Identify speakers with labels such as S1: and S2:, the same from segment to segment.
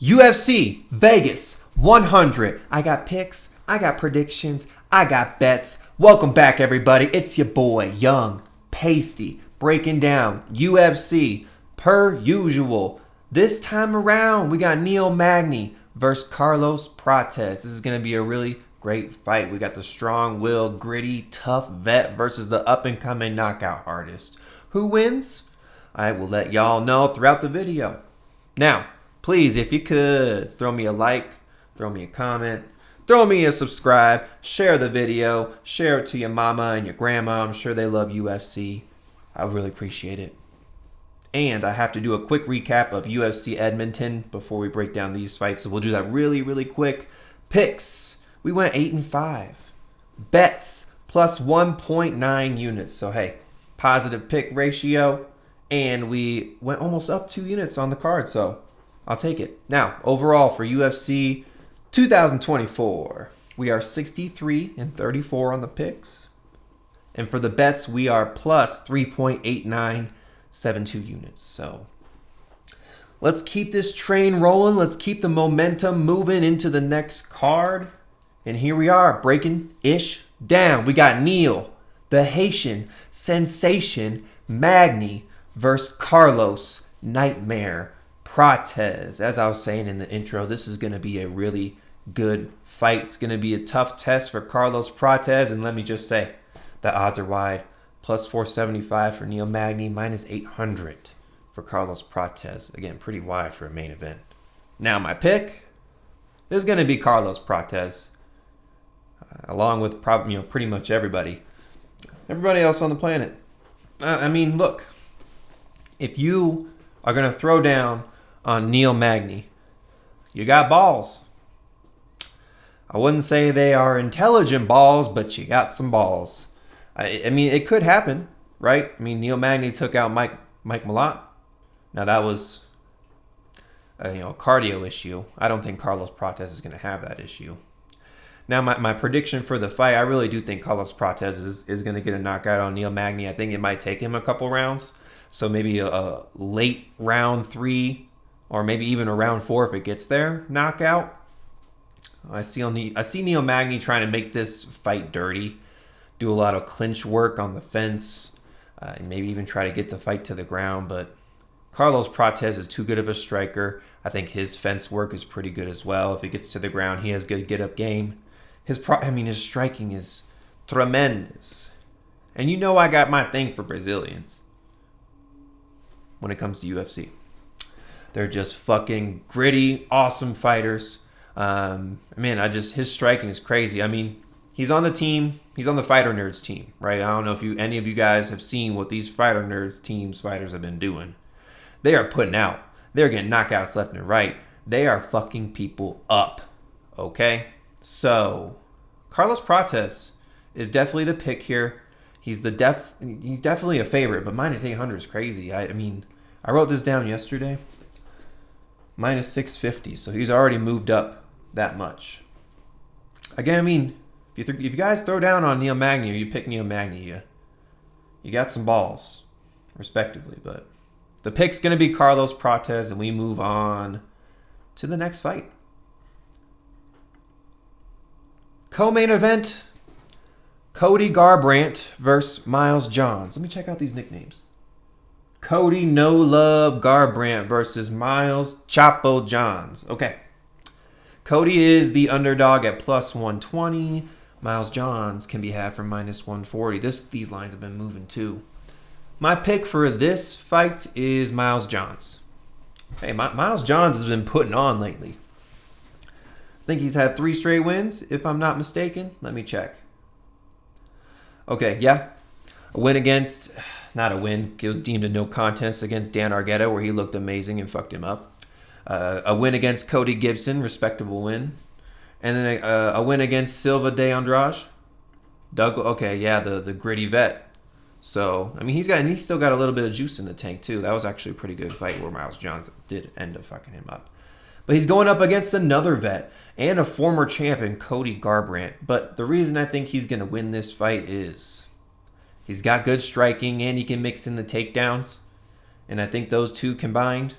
S1: UFC Vegas 100. I got picks, I got predictions, I got bets. Welcome back, everybody. It's your boy, Young Pasty, breaking down UFC per usual. This time around, we got Magny versus Carlos Prates. This is going to be a really great fight. We got the strong-willed, gritty, tough vet versus the up-and-coming knockout artist. Who wins? I will let y'all know throughout the video. Now, please, if you could, throw me a like, throw me a comment, throw me a subscribe, share the video, share it to your mama and your grandma. I'm sure they love UFC. I really appreciate it. And I have to do a quick recap of UFC Edmonton before we break down these fights. So we'll do that really, really quick. Picks. We went 8-5. Bets plus 1.9 units. So, hey, positive pick ratio. And we went almost up 2 units on the card. So I'll take it. Now, overall for UFC 2024, we are 63-34 on the picks. And for the bets, we are plus 3.8972 units. So let's keep this train rolling. Let's keep the momentum moving into the next card. And here we are, breaking ish down. We got Neil, the Haitian sensation, Magny versus Carlos Nightmare Prates. As I was saying in the intro, this is going to be a really good fight. It's going to be a tough test for Carlos Prates. And let me just say, the odds are wide. Plus 475 for Neil Magny, minus 800 for Carlos Prates. Again, pretty wide for a main event. Now my pick is going to be Carlos Prates, along with pretty much everybody else on the planet. I mean, look, if you are going to throw down on Neil Magny, you got balls. I wouldn't say they are intelligent balls, but you got some balls. I mean, it could happen, right? I mean, Neil Magny took out Mike Malott. Now, that was a cardio issue. I don't think Carlos Prates is going to have that issue. Now, my prediction for the fight, I really do think Carlos Prates is going to get a knockout on Neil Magny. I think it might take him a couple rounds. So maybe a late round 3 or maybe even a round 4 if it gets there, knockout. I see Neil Magny trying to make this fight dirty. Do a lot of clinch work on the fence, and maybe even try to get the fight to the ground. But Carlos Prates is too good of a striker. I think his fence work is pretty good as well. If it gets to the ground, he has good get-up game. His striking is tremendous. And I got my thing for Brazilians when it comes to UFC. They're just fucking gritty, awesome fighters. His striking is crazy. I mean, he's on the team. He's on the Fighter Nerds team, right? I don't know if any of you guys have seen what these Fighter Nerds teams fighters have been doing. They are putting out. They're getting knockouts left and right. They are fucking people up. Okay? So, Carlos Prates is definitely the pick here. He's definitely a favorite, but minus 800 is crazy. I wrote this down yesterday. Minus 650, so he's already moved up that much. Again, if you guys throw down on Neil Magny or you pick Neil Magny, you got some balls, respectively. But the pick's going to be Carlos Prates, and we move on to the next fight. Co-main event, Cody Garbrandt versus Miles Johns. Let me check out these nicknames. Cody No Love Garbrandt versus Miles Chapo Johns. Okay. Cody is the underdog at plus 120. Miles Johns can be had for minus 140. These lines have been moving too. My pick for this fight is Miles Johns. Hey, Miles Johns has been putting on lately. I think he's had 3 straight wins, if I'm not mistaken. Let me check. Okay, yeah. A win against... Not a win. It was deemed a no contest against Dan Argueta, where he looked amazing and fucked him up. A win against Cody Gibson, respectable win. And then a win against Silva de Andrade. The gritty vet. So, he's still got a little bit of juice in the tank, too. That was actually a pretty good fight where Miles Johns did end up fucking him up. But he's going up against another vet and a former champion, Cody Garbrandt. But the reason I think he's going to win this fight is he's got good striking and he can mix in the takedowns. And I think those two combined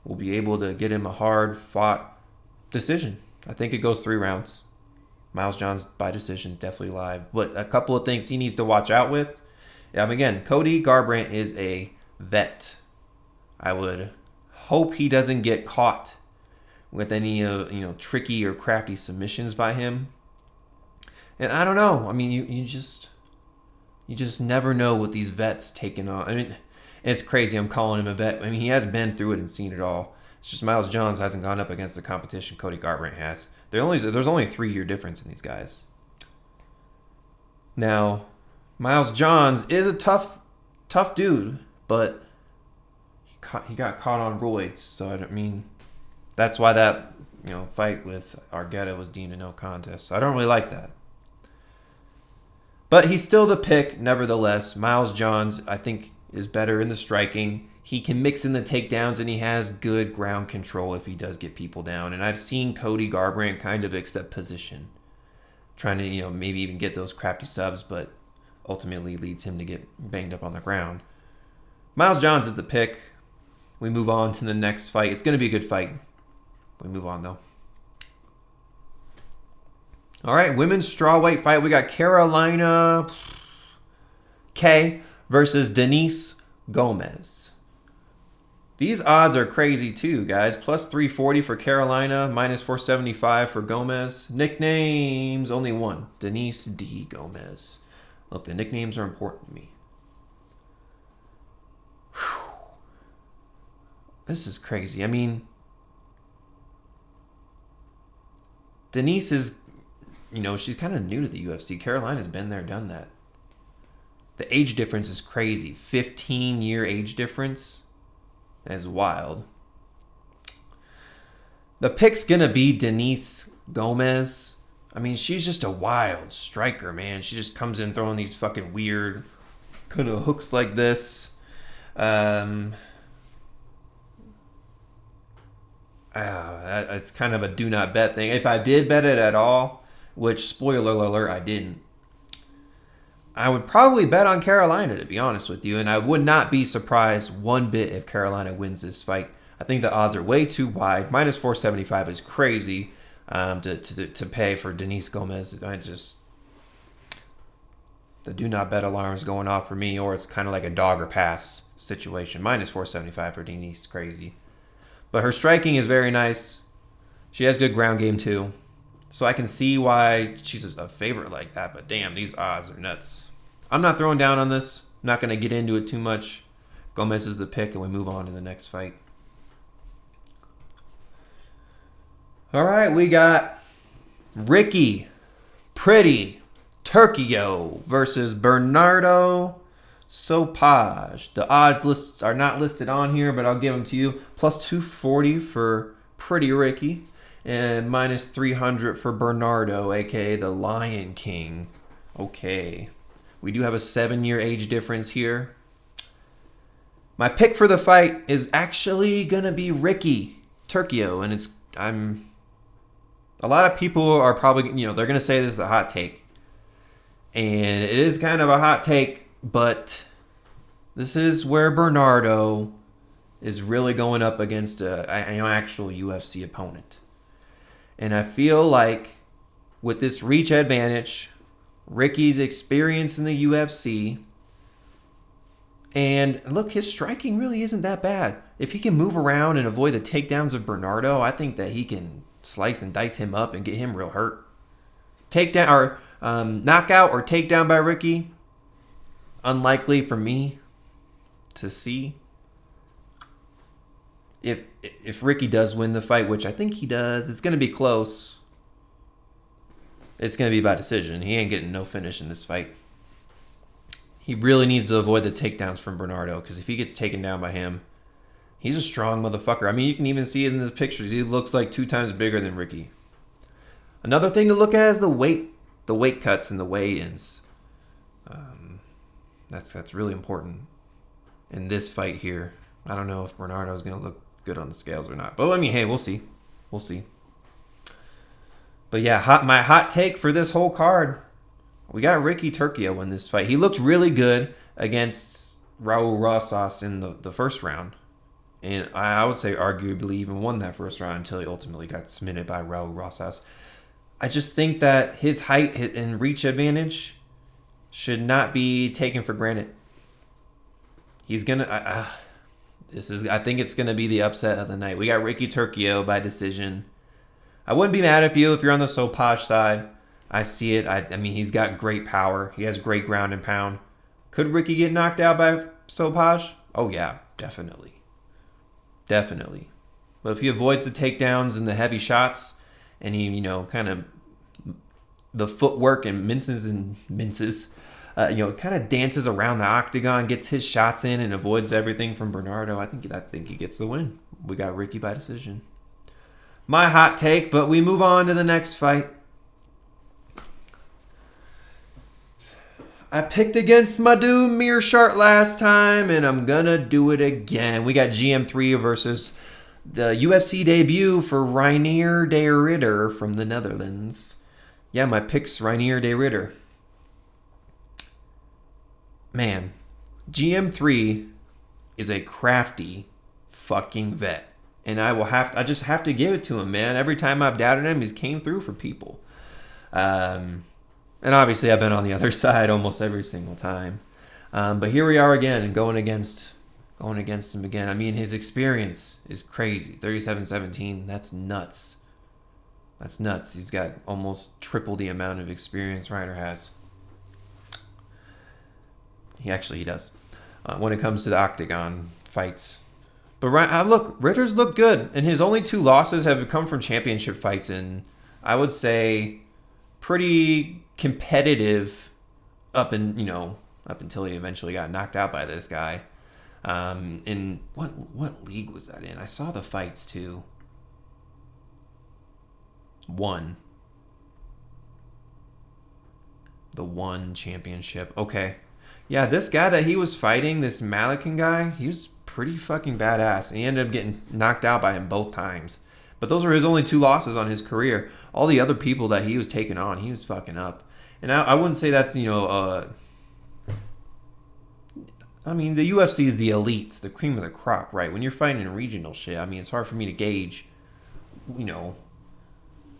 S1: will be able to get him a hard-fought decision. I think it goes 3 rounds. Miles Johns by decision, definitely live. But a couple of things he needs to watch out with. Again, Cody Garbrandt is a vet. I would hope he doesn't get caught with any tricky or crafty submissions by him. And I don't know. I mean, you just never know what these vets taking on. I mean, it's crazy. I'm calling him a vet. I mean, he has been through it and seen it all. It's just Miles Johns hasn't gone up against the competition Cody Garbrandt has. There's only a 3-year difference in these guys. Now, Miles Johns is a tough dude, but he got caught on roids. So I mean, that's why that fight with Argueta was deemed a no contest. So I don't really like that. But he's still the pick, nevertheless. Miles Johns, I think, is better in the striking. He can mix in the takedowns, and he has good ground control if he does get people down. And I've seen Cody Garbrandt kind of accept position, trying to, maybe even get those crafty subs, but ultimately leads him to get banged up on the ground. Miles Johns is the pick. We move on to the next fight. It's going to be a good fight. We move on, though. All right, women's strawweight fight. We got Karolina K versus Denise Gomes. These odds are crazy too, guys. Plus 340 for Karolina, minus 475 for Gomes. Nicknames, only one. Denise D. Gomes. Look, the nicknames are important to me. Whew. This is crazy. I mean, Denise is, she's kind of new to the UFC. Karolina's been there, done that. The age difference is crazy. 15-year age difference. That is wild. The pick's going to be Denise Gomes. I mean, she's just a wild striker, man. She just comes in throwing these fucking weird kind of hooks like this. It's kind of a do not bet thing. If I did bet it at all, which, spoiler alert, I didn't, I would probably bet on Karolina, to be honest with you, and I would not be surprised one bit if Karolina wins this fight. I think the odds are way too wide. Minus 475 is crazy to pay for Denise Gomes. The do not bet alarm is going off for me, or it's kind of like a dog or pass situation. Minus 475 for Denise, crazy. But her striking is very nice. She has good ground game too. So I can see why she's a favorite like that. But damn, these odds are nuts. I'm not throwing down on this. I'm not going to get into it too much. Gomes is the pick, and we move on to the next fight. All right, we got Ricky Pretty Turcios versus Bernardo Sopaj. The odds lists are not listed on here, but I'll give them to you. Plus 240 for Pretty Ricky. And minus 300 for Bernardo, a.k.a. the Lion King. Okay. We do have a 7-year age difference here. My pick for the fight is actually going to be Ricky Turcios. And a lot of people are probably, they're going to say this is a hot take. And it is kind of a hot take, but this is where Bernardo is really going up against an actual UFC opponent. And I feel like with this reach advantage, Ricky's experience in the UFC, and look, his striking really isn't that bad. If he can move around and avoid the takedowns of Bernardo, I think that he can slice and dice him up and get him real hurt. Takedown or knockout or takedown by Ricky, unlikely for me to see. If Ricky does win the fight, which I think he does, it's going to be close. It's going to be by decision. He ain't getting no finish in this fight. He really needs to avoid the takedowns from Bernardo, because if he gets taken down by him, he's a strong motherfucker. I mean, you can even see it in the pictures. He looks like 2 times bigger than Ricky. Another thing to look at is the weight cuts and the weigh-ins. That's really important in this fight here. I don't know if Bernardo's going to look good on the scales or not. But I mean, hey, we'll see. We'll see. But yeah, my hot take for this whole card, we got Ricky Turcios in this fight. He looked really good against Raul Rosas in the first round. and I would say arguably even won that first round until he ultimately got submitted by Raul Rosas. I just think that his height and reach advantage should not be taken for granted. He's gonna. I think it's gonna be the upset of the night. We got Ricky Turcios by decision. I wouldn't be mad if you're on the Sopaj side. I see it. I mean, he's got great power. He has great ground and pound. Could Ricky get knocked out by Sopaj? Oh yeah, definitely. Definitely. But if he avoids the takedowns and the heavy shots, and he, kind of the footwork and minces, kind of dances around the octagon, gets his shots in, and avoids everything from Bernardo, I think he gets the win. We got Ricky by decision. My hot take, but we move on to the next fight. I picked against my dude Meerschaert last time, and I'm gonna do it again. We got GM3 versus the UFC debut for Reinier de Ridder from the Netherlands. Yeah, my pick's Reinier de Ridder. Man, GM3 is a crafty fucking vet. And I just have to give it to him, man. Every time I've doubted him, he's came through for people. And obviously I've been on the other side almost every single time. But here we are again and going against him again. I mean, his experience is crazy. 37-17, that's nuts. That's nuts. He's got almost triple the amount of experience Ryder has. He does. When it comes to the octagon fights. But look, Ritter's looked good. And his only 2 losses have come from championship fights. And I would say pretty competitive up until he eventually got knocked out by this guy. In what league was that in? I saw the fights too. The one championship. Okay. Yeah, this guy that he was fighting, this Malikan guy, he was pretty fucking badass. And he ended up getting knocked out by him both times. But those were his only 2 losses on his career. All the other people that he was taking on, he was fucking up. And I wouldn't say that's, I mean, the UFC is the elites, the cream of the crop, right? When you're fighting in regional shit, I mean, it's hard for me to gauge, you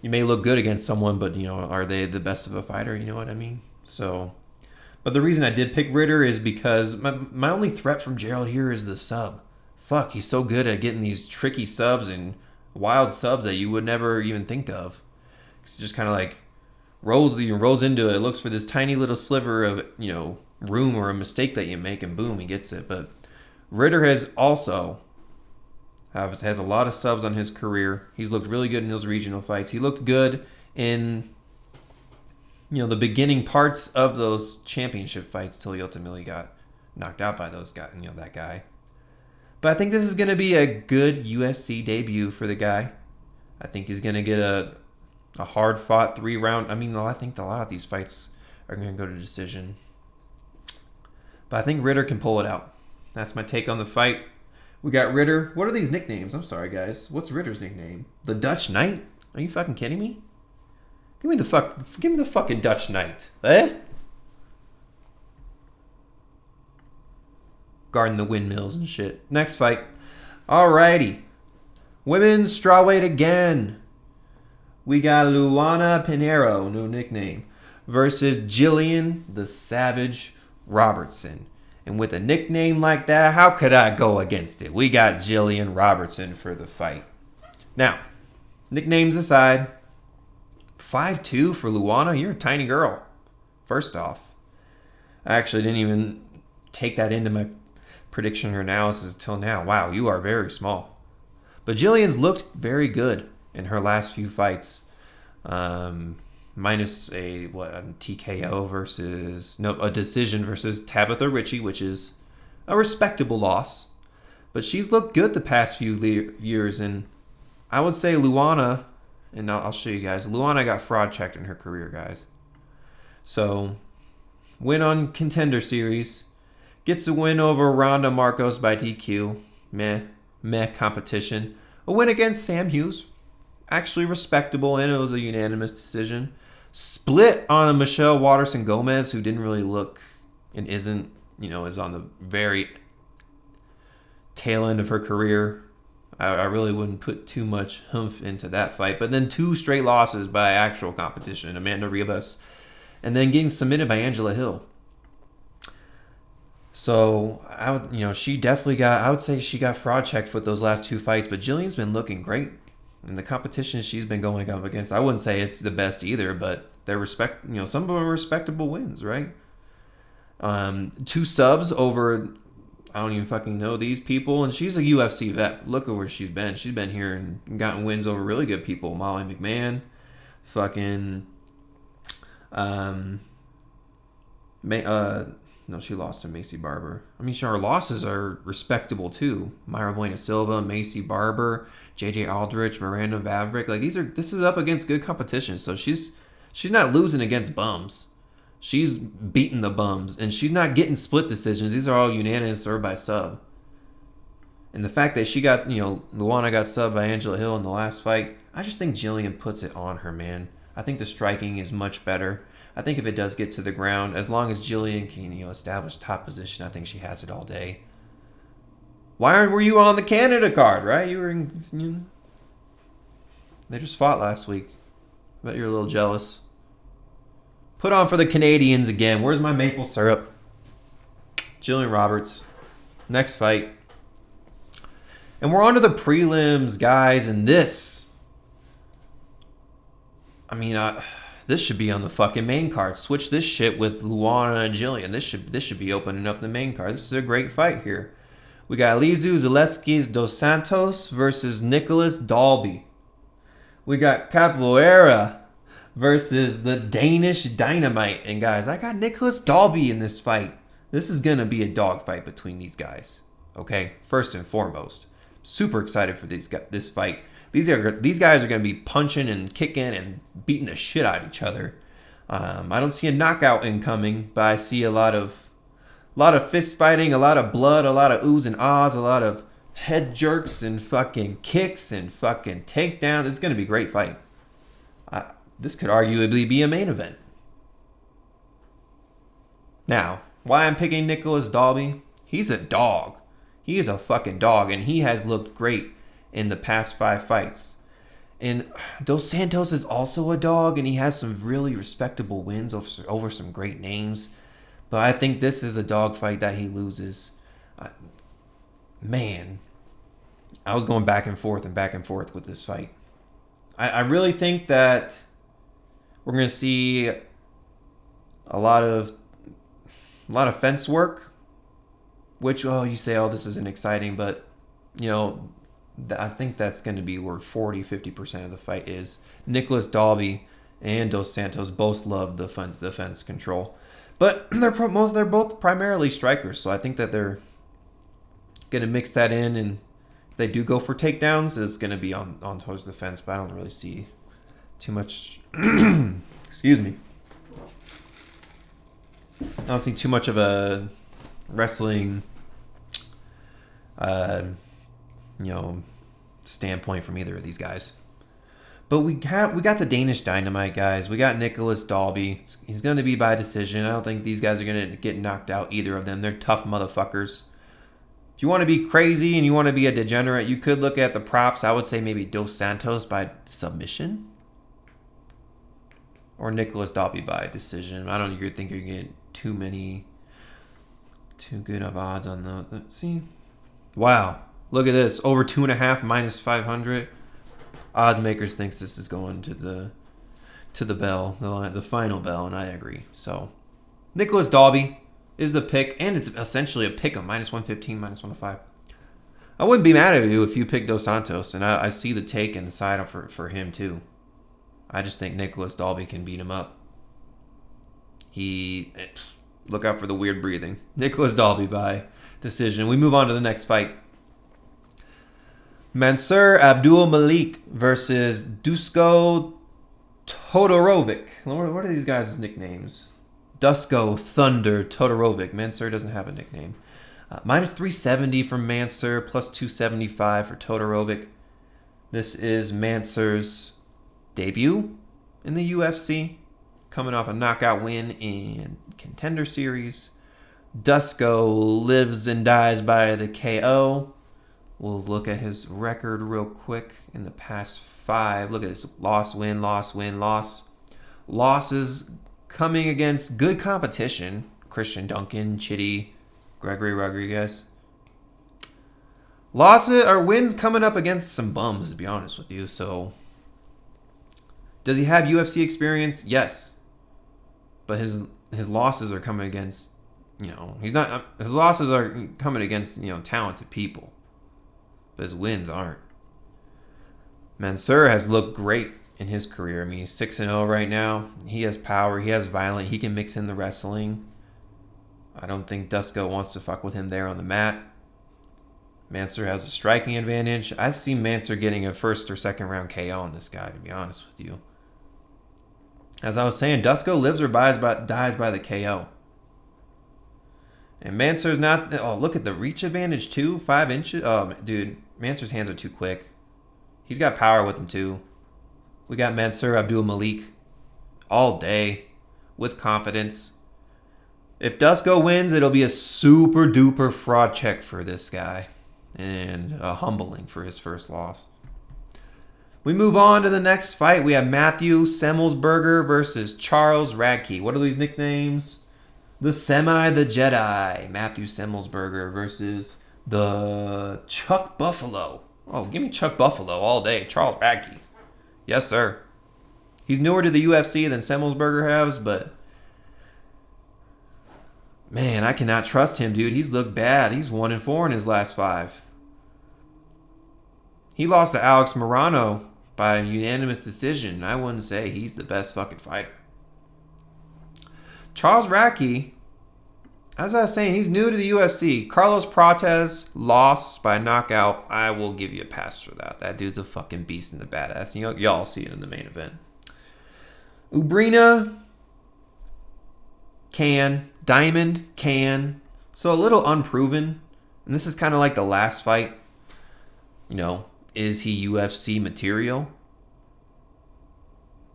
S1: may look good against someone, but, are they the best of a fighter? You know what I mean? So, but the reason I did pick Ridder is because my only threat from Gerald here is the sub. Fuck, he's so good at getting these tricky subs and wild subs that you would never even think of. It's just kind of like rolls into it, looks for this tiny little sliver of, room or a mistake that you make, and boom, he gets it. But Ridder has a lot of subs on his career. He's looked really good in those regional fights. He looked good in the beginning parts of those championship fights till he ultimately got knocked out by those guys, that guy. But I think this is going to be a good UFC debut for the guy. I think he's going to get a hard-fought 3-round. I mean, I think a lot of these fights are going to go to decision. But I think Ridder can pull it out. That's my take on the fight. We got Ridder. What are these nicknames? I'm sorry, guys. What's Ridder's nickname? The Dutch Knight? Are you fucking kidding me? Give me the fucking Dutch Knight. Eh? Guarding the windmills and shit. Next fight. Alrighty. Women's strawweight again. We got Luana Pinheiro, no nickname, versus Gillian the Savage Robertson. And with a nickname like that, how could I go against it? We got Gillian Robertson for the fight. Now, nicknames aside, 5'2" for Luana. You're a tiny girl. First off, I actually didn't even take that into my prediction or analysis till now. Wow, you are very small. But Gillian's looked very good in her last few fights. Minus a TKO a decision versus Tabitha Ritchie, which is a respectable loss. But she's looked good the past few years, and I would say Luana, and I'll show you guys, Luana got fraud checked in her career, guys. So, win on Contender Series, gets a win over Ronda Marcos by DQ, meh competition. A win against Sam Hughes, actually respectable, and it was a unanimous decision. Split on a Michelle Waterson Gomes, who didn't really look and isn't, is on the very tail end of her career. I really wouldn't put too much humph into that fight. But then 2 straight losses by actual competition, Amanda Ribas, and then getting submitted by Angela Hill. So she definitely got. I would say she got fraud checked with those last 2 fights. But Gillian's been looking great in the competition she's been going up against. I wouldn't say it's the best either, but they're some of them are respectable wins, right? 2 subs over. I don't even fucking know these people. And she's a UFC vet. Look at where she's been. She's been here and gotten wins over really good people. Molly McMahon. Fucking... no, she lost to Macy Barber. I mean, her losses are respectable too. Myra Buena Silva, Macy Barber, JJ Aldrich, Miranda Maverick. Like this is up against good competition. So she's not losing against bums. She's beating the bums, and she's not getting split decisions. These are all unanimous or by sub. And the fact that she got, Luana got subbed by Angela Hill in the last fight, I just think Gillian puts it on her, man. I think the striking is much better. I think if it does get to the ground, as long as Gillian can, establish top position, I think she has it all day. Were you on the Canada card, right? You were in, they just fought last week. I bet you're a little jealous. Put on for the Canadians again. Where's my maple syrup? Gillian Roberts. Next fight. And we're on to the prelims, guys. And this should be on the fucking main card. Switch this shit with Luana and Gillian. This should be opening up the main card. This is a great fight here. We got Elizeu Zaleski dos Santos versus Nicolas Dalby. We got Capoeira versus the Danish Dynamite. And guys, I got Nicolas Dalby in this fight. This is going to be a dogfight between these guys. Okay? First and foremost. Super excited for this fight. These guys are going to be punching and kicking and beating the shit out of each other. I don't see a knockout incoming, but I see a lot of fist fighting, a lot of blood, a lot of oohs and ahs, a lot of head jerks and fucking kicks and fucking takedowns. It's going to be a great fight. This could arguably be a main event. Now, why I'm picking Nicolas Dalby? He's a dog. He is a fucking dog, and he has looked great in the past 5 fights. And Dos Santos is also a dog, and he has some really respectable wins over some great names. But I think this is a dog fight that he loses. Man, I was going back and forth with this fight. I really think that we're going to see a lot of fence work, which, you say, this isn't exciting, but, I think that's going to be where 40-50% of the fight is. Nicolas Dalby and Dos Santos both love the fence control. But they're both primarily strikers, so I think that they're going to mix that in, and if they do go for takedowns, it's going to be on towards the fence, but I don't really see too much... Excuse me. I don't see too much of a wrestling standpoint from either of these guys. But we got the Danish Dynamite, guys. We got Nicolas Dalby. He's going to be by decision. I don't think these guys are going to get knocked out, either of them. They're tough motherfuckers. If you want to be crazy and you want to be a degenerate, you could look at the props. I would say maybe Dos Santos by submission. Or Nicolas Dalby by decision. I don't think you're getting too good of odds on the... Let's see. Wow. Look at this. Over 2.5 minus 500. Odds makers thinks this is going to the bell, the final bell, and I agree. So, Nicolas Dalby is the pick, and it's essentially a pick of minus 115, minus 105. I wouldn't be mad at you if you picked Dos Santos, and I see the take and the side for him too. I just think Nicolas Dalby can beat him up. Look out for the weird breathing. Nicolas Dalby by decision. We move on to the next fight. Mansur Abdul-Malik versus Dusko Todorovic. What are these guys' nicknames? Dusko, Thunder, Todorovic. Mansur doesn't have a nickname. Minus 370 from Mansur, plus 275 for Todorovic. This is Mansur's debut in the UFC, coming off a knockout win in Contender Series. Dusko lives and dies by the KO. We'll look at his record real quick in the past 5. Look at this. Loss, win, loss, win, loss. Losses coming against good competition. Christian Duncan, Chitty, Gregory Rodriguez. Losses or wins coming up against some bums, to be honest with you. So, does he have UFC experience? Yes. But his losses are coming against, he's not. His losses are coming against, talented people. But his wins aren't. Mansur has looked great in his career. I mean, he's 6-0 right now. He has power. He has violence. He can mix in the wrestling. I don't think Dusko wants to fuck with him there on the mat. Mansur has a striking advantage. I see Mansur getting a first or second round KO on this guy, to be honest with you. As I was saying, Dusko lives or dies by the KO. And Mansur's not... Oh, look at the reach advantage, too. 5 inches. Oh, dude. Mansur's hands are too quick. He's got power with him, too. We got Mansur Abdul-Malik all day with confidence. If Dusko wins, it'll be a super-duper fraud check for this guy. And humbling for his first loss. We move on to the next fight. We have Matthew Semelsberger versus Charles Radtke. What are these nicknames? The Semi, the Jedi. Matthew Semelsberger versus the Chuck Buffalo. Oh, give me Chuck Buffalo all day. Charles Radtke. Yes, sir. He's newer to the UFC than Semelsberger has, but... Man, I cannot trust him, dude. He's looked bad. He's 1-4 in his last 5. He lost to Alex Morano by a unanimous decision. I wouldn't say he's the best fucking fighter. Charles Radtke, as I was saying, he's new to the UFC. Carlos Prates lost by knockout. I will give you a pass for that. That dude's a fucking beast and a badass. Y'all see it in the main event. Ubrina can. Diamond can. So a little unproven. And this is kind of like the last fight. Is he UFC material?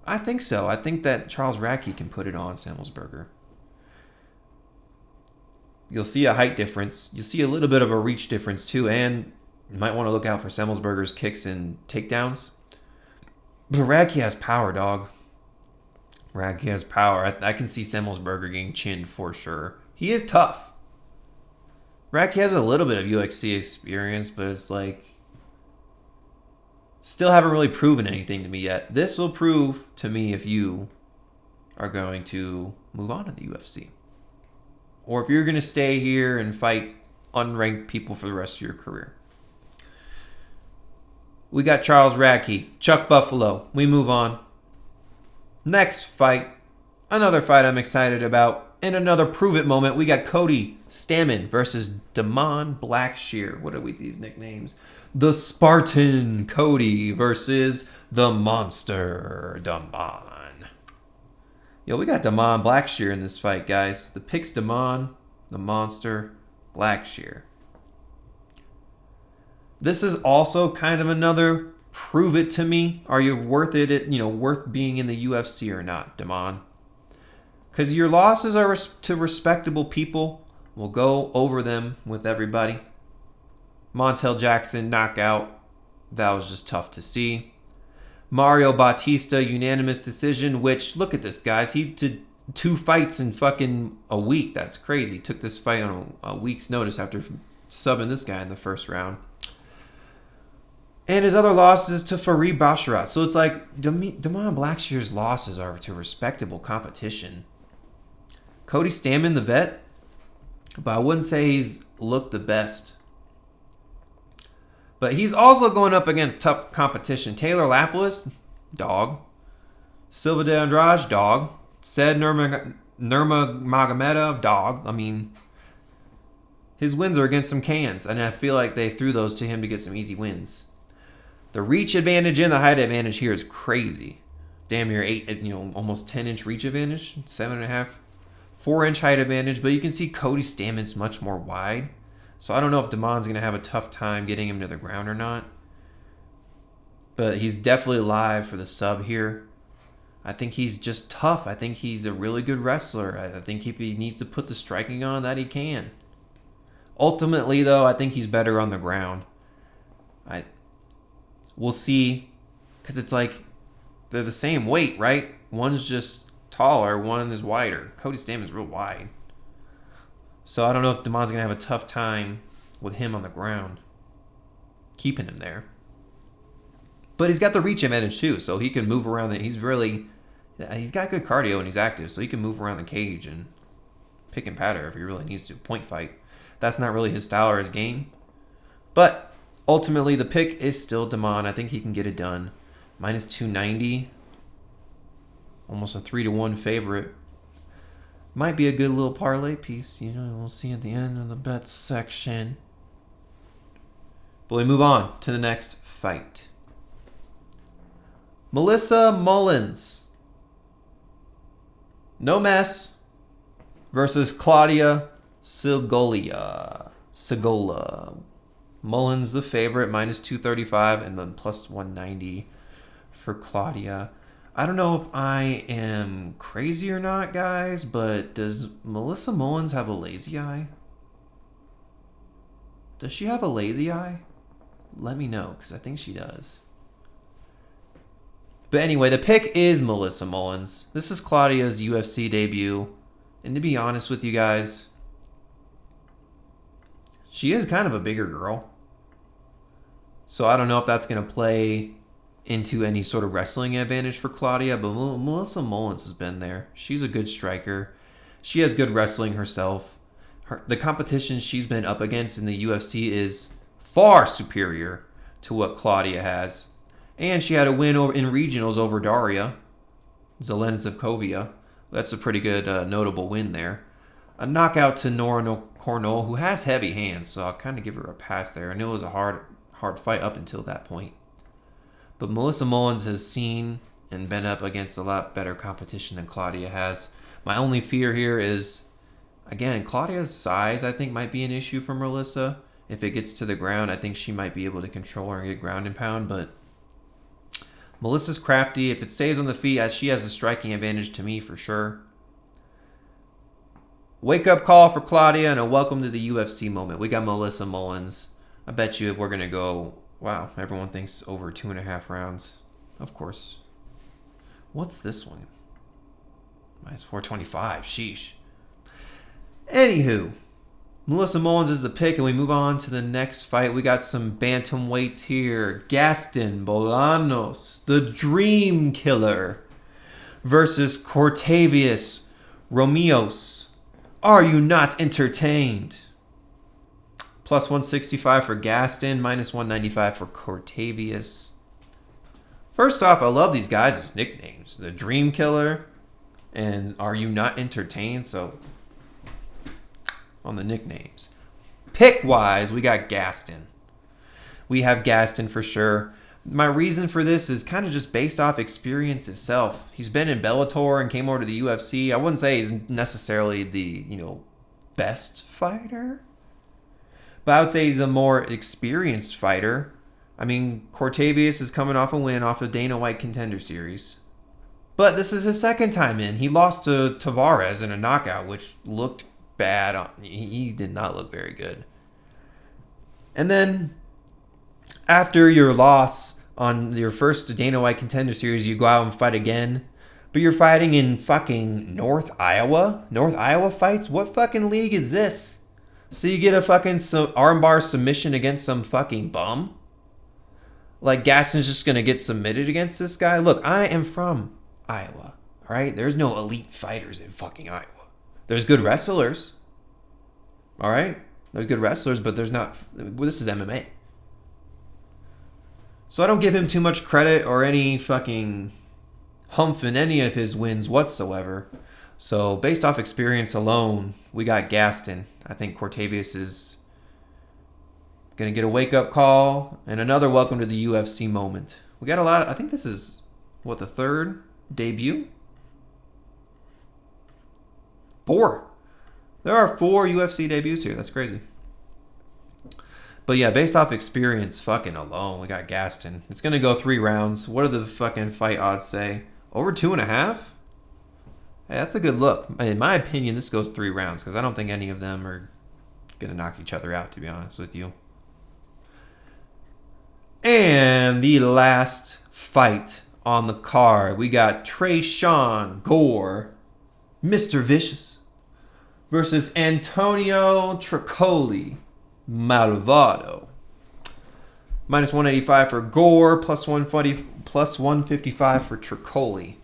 S1: I think so. I think that Charles Radtke can put it on Semelsberger. You'll see a height difference. You'll see a little bit of a reach difference too. And you might want to look out for Semelsberger's kicks and takedowns. But Radtke has power, dog. Radtke has power. I can see Semelsberger getting chinned for sure. He is tough. Radtke has a little bit of UFC experience, but it's like... Still haven't really proven anything to me yet. This will prove to me if you are going to move on to the UFC. Or if you're going to stay here and fight unranked people for the rest of your career. We got Charles Radtke, Chuck Buffalo. We move on. Next fight. Another fight I'm excited about. And another prove it moment. We got Cody Stamann versus Damon Blackshear. What are these nicknames? The Spartan Cody versus the Monster Damon. Yo, we got Damon Blackshear in this fight, guys. The pick's Damon, the Monster Blackshear. This is also kind of another prove it to me. Are you worth it? Worth being in the UFC or not, Damon? Because your losses are to respectable people. We'll go over them with everybody. Montel Jackson knockout. That was just tough to see. Mario Bautista unanimous decision, which, look at this, guys. He did 2 fights in fucking a week. That's crazy. Took this fight on a week's notice after subbing this guy in the first round. And his other losses to Farid Basharat. So it's like Damon Blackshear's losses are to respectable competition. Cody Stamann, the vet, but I wouldn't say he's looked the best. But he's also going up against tough competition. Taylor Lapilus, dog. Silva de Andrade, dog. Said Nurmagomedov, dog. I mean, his wins are against some cans, and I feel like they threw those to him to get some easy wins. The reach advantage and the height advantage here is crazy. Damn near 8, almost 10-inch reach advantage, 7.5, 4-inch height advantage. But you can see Cody Stamann's much more wide. So I don't know if Damon's going to have a tough time getting him to the ground or not. But he's definitely live for the sub here. I think he's just tough. I think he's a really good wrestler. I think if he needs to put the striking on, that he can. Ultimately, though, I think he's better on the ground. We'll see, because it's like they're the same weight, right? One's just taller, one is wider. Cody Stamann's real wide. So I don't know if Damann's going to have a tough time with him on the ground, keeping him there. But he's got the reach advantage too, so he can move around. He's got good cardio and he's active, so he can move around the cage and pick and patter if he really needs to. Point fight. That's not really his style or his game. But ultimately, the pick is still Damann. I think he can get it done. Minus 290. Almost a 3-1 favorite. Might be a good little parlay piece. We'll see at the end of the bet section. But we move on to the next fight. Melissa Mullins. No mess. Versus Claudia Sigola. Mullins the favorite, minus 235, and then plus 190 for Claudia. I don't know if I am crazy or not, guys, but does Melissa Mullins have a lazy eye? Does she have a lazy eye? Let me know, because I think she does. But anyway, the pick is Melissa Mullins. This is Claudia's UFC debut. And to be honest with you guys, she is kind of a bigger girl. So I don't know if that's going to play into any sort of wrestling advantage for Claudia, but Melissa Mullins has been there. She's a good striker. She has good wrestling herself. The competition she's been up against in the UFC is far superior to what Claudia has. And she had a win in regionals over Daria Zelentsevkovia. That's a pretty good notable win there. A knockout to Nora Cornell, who has heavy hands, so I'll kind of give her a pass there. I knew it was a hard fight up until that point. But Melissa Mullins has seen and been up against a lot better competition than Claudia has. My only fear here is, again, Claudia's size, I think, might be an issue for Melissa. If it gets to the ground, I think she might be able to control her and get ground and pound, but Melissa's crafty. If it stays on the feet, she has a striking advantage to me for sure. Wake up call for Claudia and a welcome to the UFC moment. We got Melissa Mullins. I bet you we're going to go, wow, everyone thinks over 2.5 rounds. Of course. What's this one? Minus 425. Sheesh. Anywho, Melissa Mullins is the pick, and we move on to the next fight. We got some bantamweights here. Gaston Bolanos, the Dream Killer, versus Cortavius Romeos. Are you not entertained? Plus 165 for Gaston, minus 195 for Cortavius. First off, I love these guys' nicknames. The Dream Killer and Are You Not Entertained? So, on the nicknames. Pick-wise, we got Gaston. We have Gaston for sure. My reason for this is kind of just based off experience itself. He's been in Bellator and came over to the UFC. I wouldn't say he's necessarily the, best fighter, but I would say he's a more experienced fighter. I mean, Cortavius is coming off a win off of Dana White Contender Series. But this is his second time in. He lost to Tavares in a knockout, which looked bad. He did not look very good. And then after your loss on your first Dana White Contender Series, you go out and fight again. But you're fighting in fucking North Iowa? North Iowa fights? What fucking league is this? So you get a fucking armbar submission against some fucking bum? Like Gaston's just going to get submitted against this guy? Look, I am from Iowa. Alright? There's no elite fighters in fucking Iowa. There's good wrestlers. Alright? There's good wrestlers, but there's not... This is MMA. So I don't give him too much credit or any fucking humph in any of his wins whatsoever. So based off experience alone, we got Gaston. I think Cortavius is going to get a wake-up call and another welcome to the UFC moment. We got a lot of... I think this is, the third debut? 4. There are 4 UFC debuts here. That's crazy. But yeah, based off experience fucking alone, we got Gaston. It's going to go 3 rounds. What do the fucking fight odds say? Over 2.5? Hey, that's a good look. In my opinion, this goes 3 rounds because I don't think any of them are going to knock each other out, to be honest with you. And the last fight on the card, we got Tresean Gore, Mr. Vicious, versus Antonio Tricoli Malvado. Minus 185 for Gore, plus 155 for Tricoli.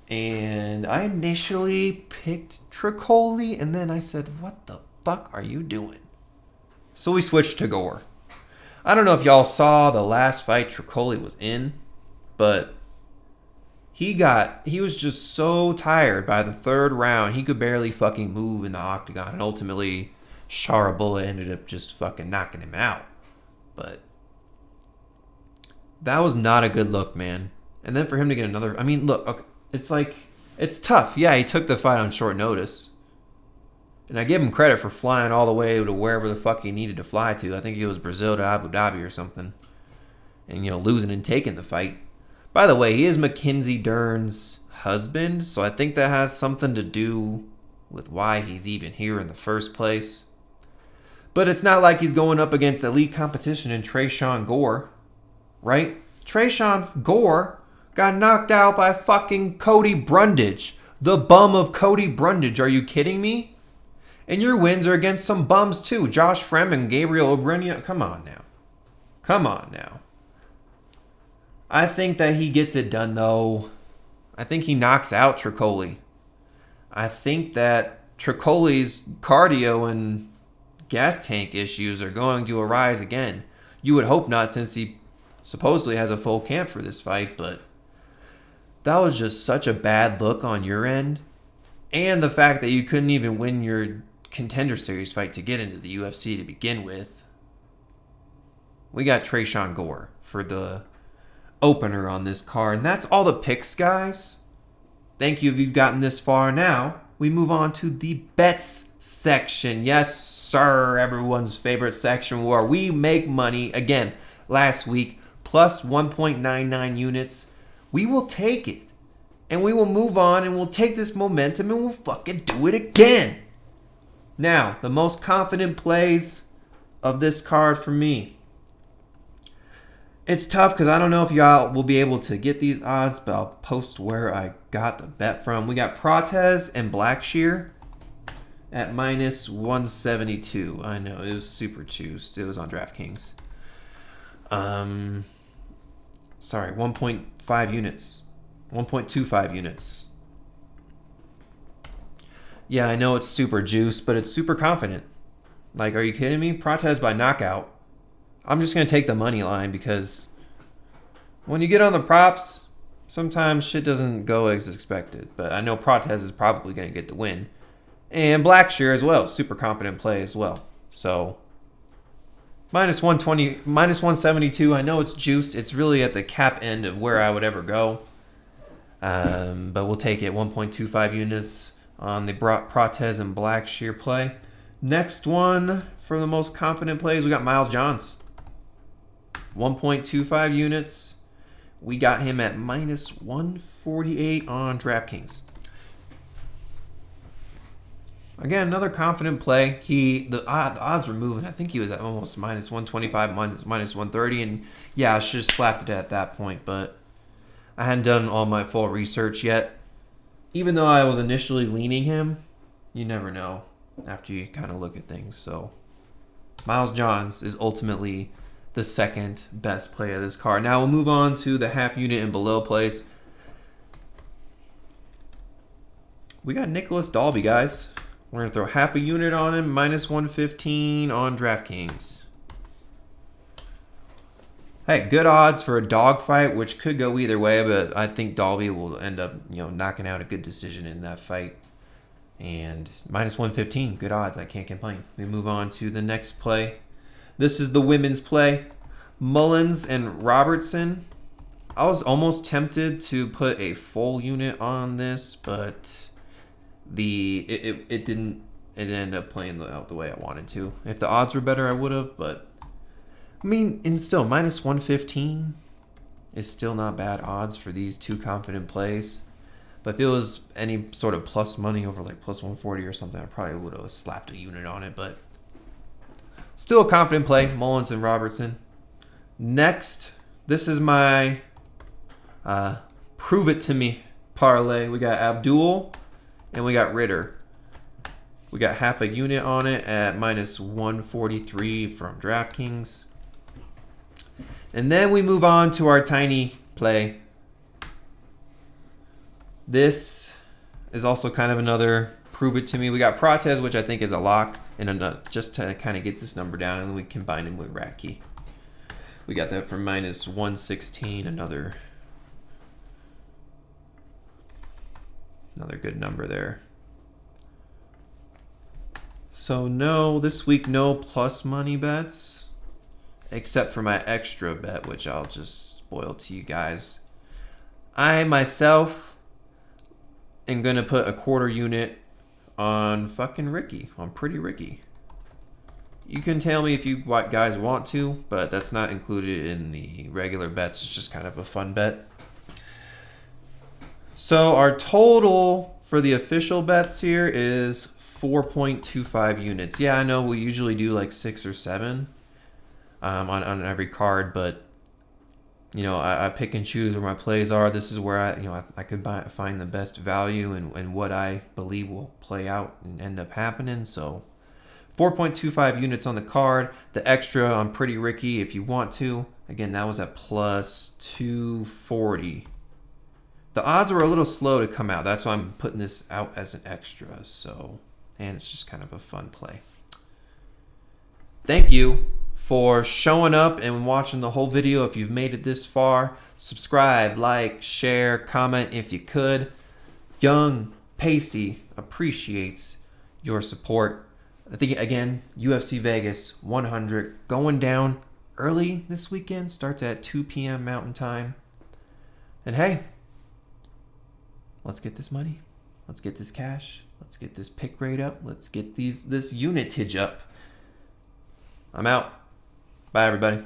S1: And I initially picked Tricoli, and then I said, what the fuck are you doing? So we switched to Gore. I don't know if y'all saw the last fight Tricoli was in, but he was just so tired by the third round, he could barely fucking move in the octagon, and ultimately Sharabulla ended up just fucking knocking him out. But that was not a good look, man. And then for him to get another, I mean, look, okay, it's tough. Yeah, he took the fight on short notice. And I give him credit for flying all the way to wherever the fuck he needed to fly to. I think it was Brazil to Abu Dhabi or something. And, losing and taking the fight. By the way, he is Mackenzie Dern's husband, so I think that has something to do with why he's even here in the first place. But it's not like he's going up against elite competition in Tresean Gore, right? Tresean Gore got knocked out by fucking Cody Brundage. The bum of Cody Brundage. Are you kidding me? And your wins are against some bums too. Josh Frem and Gabriel Obrenia. Come on now. I think that he gets it done though. I think he knocks out Tricoli. I think that Tricoli's cardio and gas tank issues are going to arise again. You would hope not, since he supposedly has a full camp for this fight, but that was just such a bad look on your end. And the fact that you couldn't even win your Contender Series fight to get into the UFC to begin with. We got Tresean Gore for the opener on this card. And that's all the picks, guys. Thank you if you've gotten this far. Now, we move on to the bets section. Yes, sir. Everyone's favorite section where we make money. Again, last week, plus 1.99 units. We will take it. And we will move on and we'll take this momentum and we'll fucking do it again. Now, the most confident plays of this card for me. It's tough because I don't know if y'all will be able to get these odds, but I'll post where I got the bet from. We got Prates and Blackshear at minus 172. I know, it was super juiced. It was on DraftKings. 1.5 units. 1.25 units. Yeah, I know it's super juiced, but it's super confident. Like, are you kidding me? Prates by knockout. I'm just going to take the money line because when you get on the props, sometimes shit doesn't go as expected. But I know Prates is probably going to get the win. And Blackshear as well. Super confident play as well. So, minus 120, minus 172. I know it's juiced. It's really at the cap end of where I would ever go. But we'll take it. 1.25 units on the Prates and Blackshear play. Next one for the most confident plays, we got Miles Johns. 1.25 units. We got him at minus 148 on DraftKings. Again, another confident play. The odds were moving. I think he was at almost minus 125, minus 130. And yeah, I should have slapped it at that point. But I hadn't done all my full research yet. Even though I was initially leaning him, you never know after you kind of look at things. So Miles Johns is ultimately the second best play of this card. Now we'll move on to the half unit and below plays. We got Nicolas Dalby, guys. We're going to throw half a unit on him, minus 115 on DraftKings. Hey, good odds for a dogfight, which could go either way, but I think Dalby will end up, knocking out a good decision in that fight. And minus 115, good odds. I can't complain. We move on to the next play. This is the women's play. Mullins and Robertson. I was almost tempted to put a full unit on this, but it didn't. It ended up playing out the way I wanted to. If the odds were better, I would have, but I mean, and still, minus 115 is still not bad odds for these two confident plays. But if it was any sort of plus money over like plus 140 or something, I probably would have slapped a unit on it. But still a confident play, Mullins and Robertson. Next, this is my prove it to me parlay. We got Abdul and we got Ritter. We got half a unit on it at -143 from DraftKings. And then we move on to our tiny play. This is also kind of another prove it to me. We got Prates, which I think is a lock, and just to kind of get this number down, and then we combine him with Radtke. We got that for -116, another good number there. So no, this week no plus money bets, except for my extra bet, which I'll just spoil to you guys. I myself am gonna put a quarter unit on fucking Ricky, on Pretty Ricky. You can tell me if you guys want to, but that's not included in the regular bets. It's just kind of a fun bet. So our total for the official bets here is 4.25 units. Yeah, I know we usually do like 6 or 7 on every card, but you know, I pick and choose where my plays are. This is where I could find the best value and what I believe will play out and end up happening. So 4.25 units on the card. The extra on Pretty Ricky if you want to. Again, that was at +240. The odds were a little slow to come out. That's why I'm putting this out as an extra. So, and it's just kind of a fun play. Thank you for showing up and watching the whole video. If you've made it this far, subscribe, like, share, comment if you could. Young Pasty appreciates your support. I think, again, UFC Vegas 100 going down early this weekend. Starts at 2 p.m. Mountain Time. And hey, let's get this money. Let's get this cash. Let's get this pick rate up. Let's get this unitage up. I'm out. Bye, everybody.